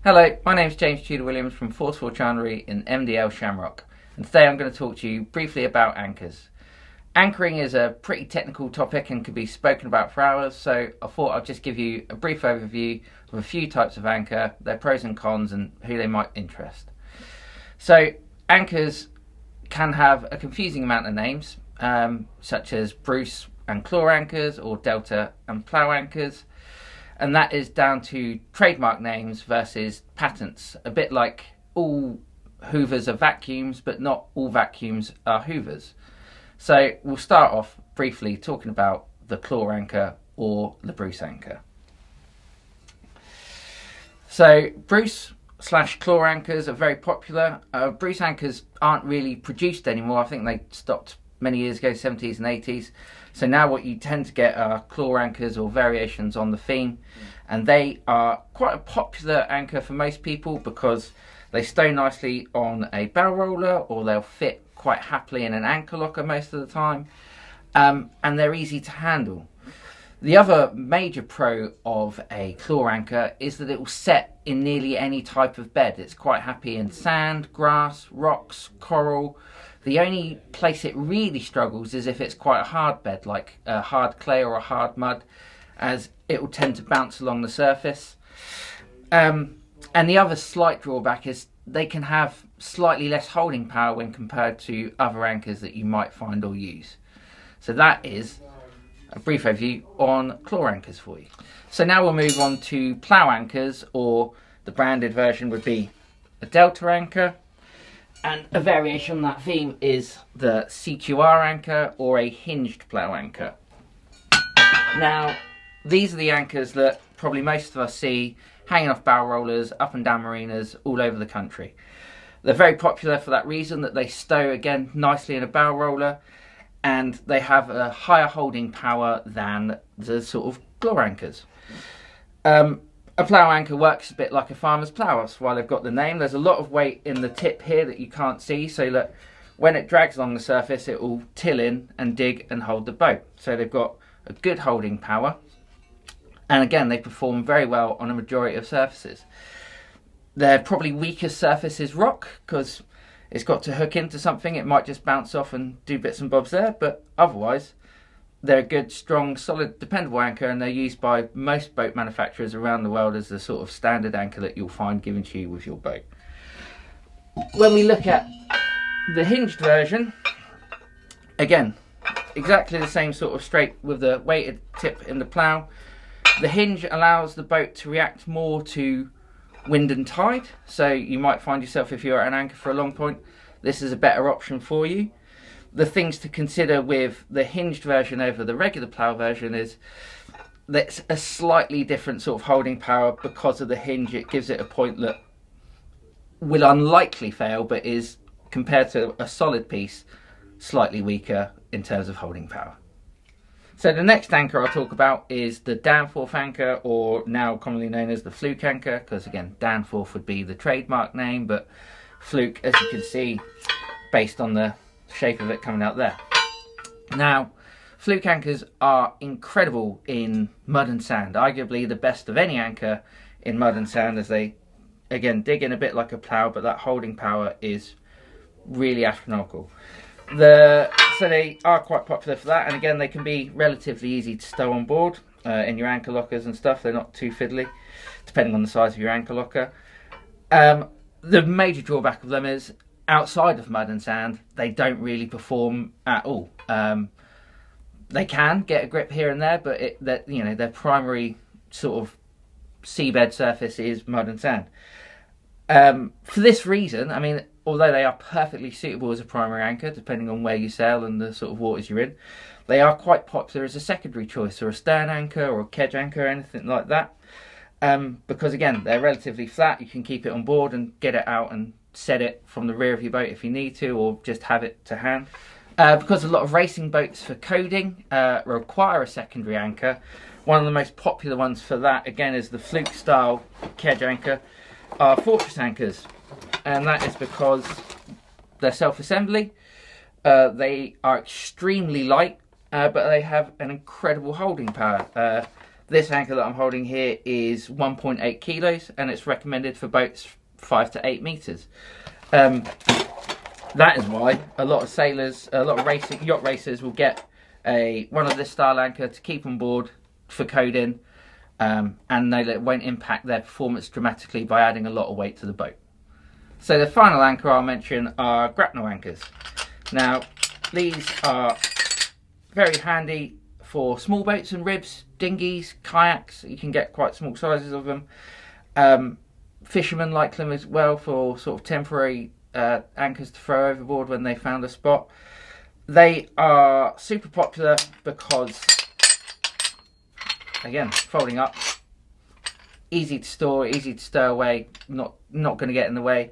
Hello, my name is James Tudor-Williams from Forceful Chandlery in MDL Shamrock, and today I'm going to talk to you briefly about anchors. Anchoring is a pretty technical topic and can be spoken about for hours, so I thought I'd just give you a brief overview of a few types of anchor, their pros and cons, and who they might interest. So anchors can have a confusing amount of names, such as Bruce and Claw anchors or Delta and Plow anchors. And that is down to trademark names versus patents. A bit like all hoovers are vacuums, but not all vacuums are hoovers. So we'll start off briefly talking about the Claw Anchor or the Bruce Anchor. So Bruce/Claw anchors are very popular. Bruce anchors aren't really produced anymore. I think they stopped many years ago, 70s and 80s. So now what you tend to get are claw anchors or variations on the theme, and they are quite a popular anchor for most people because they stow nicely on a bow roller, or they'll fit quite happily in an anchor locker most of the time, and they're easy to handle. The other major pro of a claw anchor is that it will set in nearly any type of bed. It's quite happy in sand, grass, rocks, coral. The only place it really struggles is if it's quite a hard bed, like a hard clay or a hard mud, as it will tend to bounce along the surface. And the other slight drawback is they can have slightly less holding power when compared to other anchors that you might find or use. So that is a brief overview on claw anchors for you. So now we'll move on to plow anchors, or the branded version would be a Delta anchor. And a variation on that theme is the CQR anchor or a hinged plow anchor. Now, these are the anchors that probably most of us see hanging off bow rollers, up and down marinas all over the country. They're very popular for that reason, that they stow again nicely in a bow roller, and they have a higher holding power than the sort of claw anchors. A plough anchor works a bit like a farmer's plough. That's why they've got the name. There's a lot of weight in the tip here that you can't see, so that when it drags along the surface, it will till in and dig and hold the boat. So they've got a good holding power, and again, they perform very well on a majority of surfaces. Their probably weakest surface is rock, because it's got to hook into something. It might just bounce off and do bits and bobs there, but otherwise they're a good, strong, solid, dependable anchor, and they're used by most boat manufacturers around the world as the sort of standard anchor that you'll find given to you with your boat. When we look at the hinged version, again, exactly the same sort of straight with the weighted tip in the plough. The hinge allows the boat to react more to wind and tide, so you might find yourself, if you're at an anchor for a long point, this is a better option for you. The things to consider with the hinged version over the regular plough version is that it's a slightly different sort of holding power. Because of the hinge, it gives it a point that will unlikely fail, but is, compared to a solid piece, slightly weaker in terms of holding power. So the next anchor I'll talk about is the Danforth anchor, or now commonly known as the Fluke Anchor, because again, Danforth would be the trademark name, but Fluke, as you can see, based on the shape of it coming out there. Now, Fluke anchors are incredible in mud and sand, arguably the best of any anchor in mud and sand, as they again dig in a bit like a plough, but that holding power is really astronomical. So they are quite popular for that, and again, they can be relatively easy to stow on board in your anchor lockers and stuff. They're not too fiddly, depending on the size of your anchor locker. The major drawback of them is, outside of mud and sand, they don't really perform at all. They can get a grip here and there, but their primary sort of seabed surface is mud and sand. For this reason, I mean, although they are perfectly suitable as a primary anchor, depending on where you sail and the sort of waters you're in, they are quite popular as a secondary choice, or a stern anchor or a kedge anchor, anything like that. Because again, they're relatively flat. You can keep it on board and get it out and set it from the rear of your boat if you need to, or just have it to hand. Because a lot of racing boats for coding require a secondary anchor, one of the most popular ones for that, again, is the Fluke style kedge anchor, are fortress anchors. And that is because they're self-assembly, they are extremely light, but they have an incredible holding power. This anchor that I'm holding here is 1.8 kilos and it's recommended for boats 5 to 8 meters. That is why a lot of sailors, a lot of yacht racers will get one of this style anchor to keep on board for coding, and it won't impact their performance dramatically by adding a lot of weight to the boat. So the final anchor I'll mention are grapnel anchors. Now these are very handy for small boats and ribs, dinghies, kayaks. You can get quite small sizes of them. Fishermen like them as well for sort of temporary anchors to throw overboard when they found a spot. They are super popular because, again, folding up, easy to store, easy to stow away, not going to get in the way.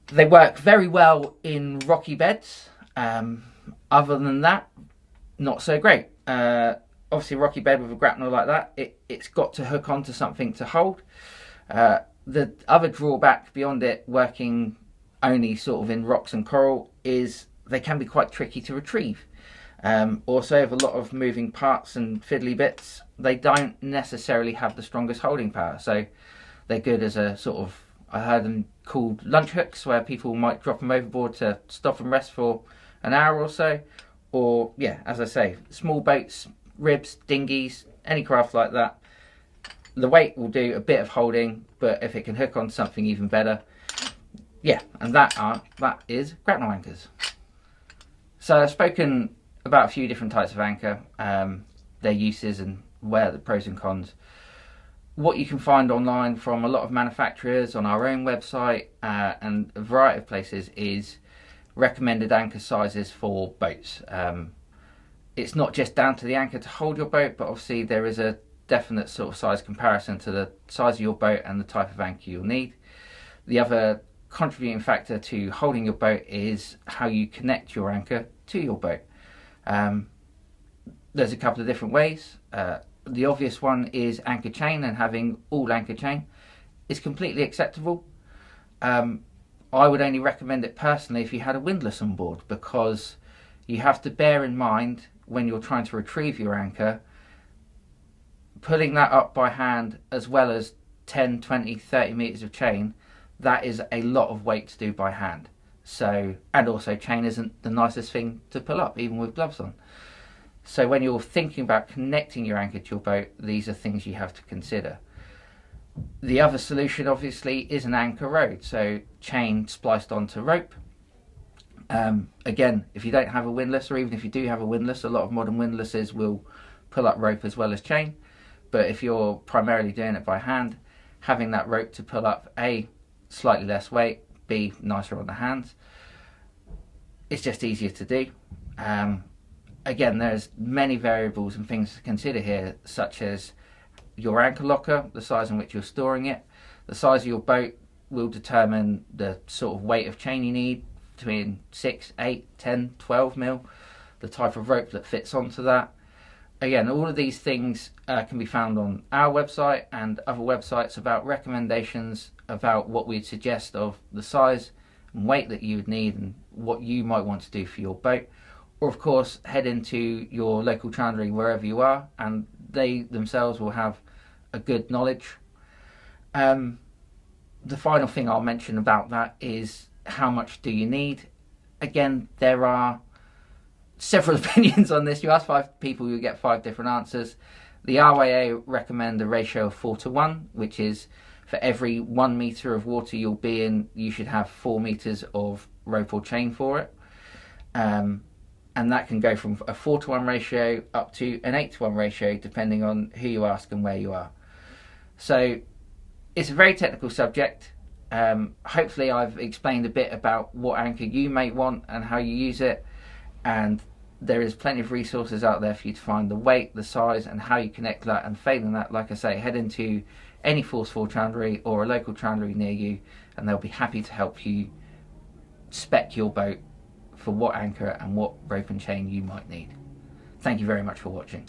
They work very well in rocky beds. Other than that, not so great. Obviously, a rocky bed with a grapnel like that, it's got to hook onto something to hold. The other drawback beyond it working only sort of in rocks and coral is they can be quite tricky to retrieve. Also, with a lot of moving parts and fiddly bits, they don't necessarily have the strongest holding power. So they're good as a sort of, I heard them called lunch hooks, where people might drop them overboard to stop and rest for an hour or so. Or, yeah, as I say, small boats, ribs, dinghies, any craft like that. The weight will do a bit of holding, but if it can hook on something even better, yeah, and that is grapnel anchors. So I've spoken about a few different types of anchor, their uses and where the pros and cons. What you can find online from a lot of manufacturers, on our own website, and a variety of places, is recommended anchor sizes for boats. It's not just down to the anchor to hold your boat, but obviously there is a definite sort of size comparison to the size of your boat and the type of anchor you'll need. The other contributing factor to holding your boat is how you connect your anchor to your boat. There's a couple of different ways. The obvious one is anchor chain, and having all anchor chain is completely acceptable. I would only recommend it personally if you had a windlass on board, because you have to bear in mind when you're trying to retrieve your anchor, pulling that up by hand as well as 10, 20, 30 meters of chain, that is a lot of weight to do by hand. So, and also chain isn't the nicest thing to pull up, even with gloves on. So when you're thinking about connecting your anchor to your boat, these are things you have to consider. The other solution obviously is an anchor rode, so chain spliced onto rope. Again, if you don't have a windlass, or even if you do have a windlass, a lot of modern windlasses will pull up rope as well as chain. But if you're primarily doing it by hand, having that rope to pull up, A, slightly less weight, B, nicer on the hands. It's just easier to do. Again, there's many variables and things to consider here, such as your anchor locker, the size in which you're storing it. The size of your boat will determine the sort of weight of chain you need, between 6, 8, 10, 12 mil, the type of rope that fits onto that. Again, all of these things can be found on our website and other websites about recommendations about what we'd suggest of the size and weight that you would need and what you might want to do for your boat. Or of course, head into your local chandlery wherever you are, and they themselves will have a good knowledge. The final thing I'll mention about that is how much do you need. Again, there are several opinions on this. You ask 5 people, you get 5 different answers. The RYA recommend a ratio of 4:1, which is for every 1 meter of water you'll be in, you should have 4 meters of rope or chain for it. And that can go from a 4:1 ratio up to an 8:1 ratio, depending on who you ask and where you are. So it's a very technical subject. Hopefully I've explained a bit about what anchor you may want and how you use it, and there is plenty of resources out there for you to find the weight, the size, and how you connect that. And failing that, like I say, head into any Force4 chandlery or a local chandlery near you, and they'll be happy to help you spec your boat for what anchor and what rope and chain you might need. Thank you very much for watching.